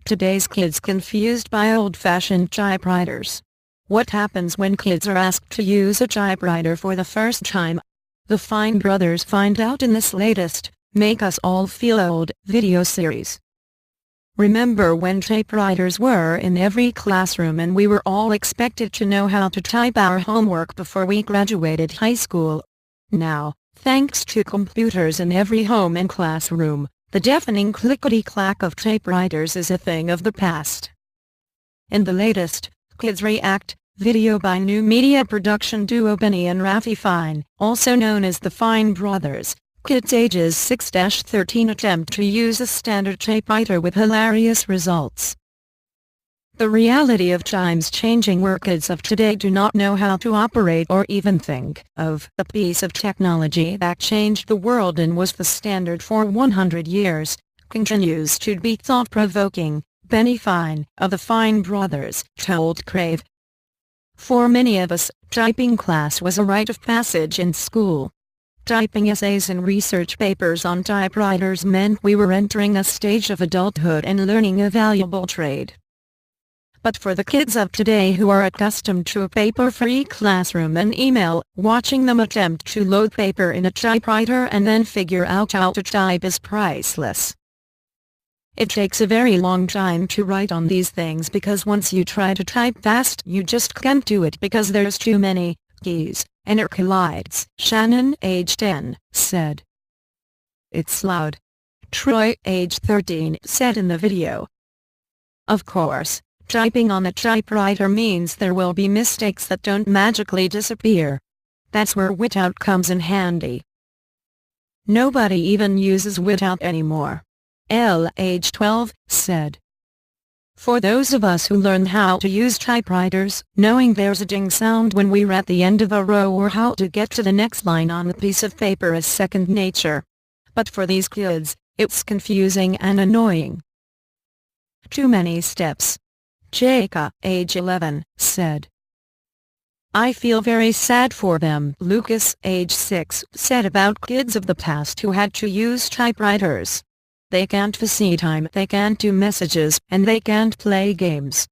today's kids confused by old-fashioned typewriters. What happens when kids are asked to use a typewriter for the first time? The Fine brothers find out in this latest, Make Us All Feel Old video series. Remember when typewriters were in every classroom and we were all expected to know how to type our homework before we graduated high school? Now, thanks to computers in every home and classroom, the deafening clickety-clack of typewriters is a thing of the past. In the latest, Kids React video by new media production duo Benny and Raffi Fine, also known as the Fine Brothers, kids ages 6-13 attempt to use a standard typewriter with hilarious results. The reality of times changing where kids of today do not know how to operate or even think of a piece of technology that changed the world and was the standard for 100 years, continues to be thought-provoking, Benny Fine, of the Fine Brothers, told Crave. For many of us, typing class was a rite of passage in school. Typing essays and research papers on typewriters meant we were entering a stage of adulthood and learning a valuable trade. But for the kids of today who are accustomed to a paper-free classroom and email, watching them attempt to load paper in a typewriter and then figure out how to type is priceless. It takes a very long time to write on these things because once you try to type fast you just can't do it because there's too many keys, and it collides, Shannon, age 10, said. It's loud, Troy, age 13, said in the video. Of course, typing on a typewriter means there will be mistakes that don't magically disappear. That's where whiteout comes in handy. Nobody even uses whiteout anymore. L, age 12, said. For those of us who learn how to use typewriters, knowing there's a ding sound when we're at the end of a row or how to get to the next line on a piece of paper is second nature. But for these kids, it's confusing and annoying. Too many steps. Jaka, age 11, said. I feel very sad for them, Lucas, age 6, said about kids of the past who had to use typewriters. They can't FaceTime, they can't do messages, and they can't play games.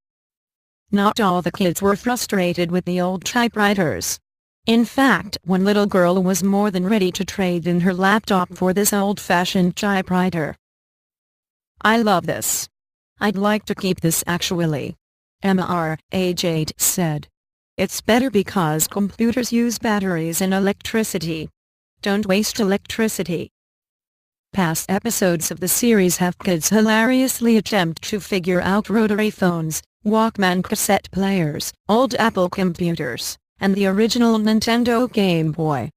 Not all the kids were frustrated with the old typewriters. In fact, one little girl was more than ready to trade in her laptop for this old-fashioned typewriter. I love this. I'd like to keep this actually. Mr, age 8, said. It's better because computers use batteries and electricity. Don't waste electricity. Past episodes of the series have kids hilariously attempt to figure out rotary phones, Walkman cassette players, old Apple computers, and the original Nintendo Game Boy.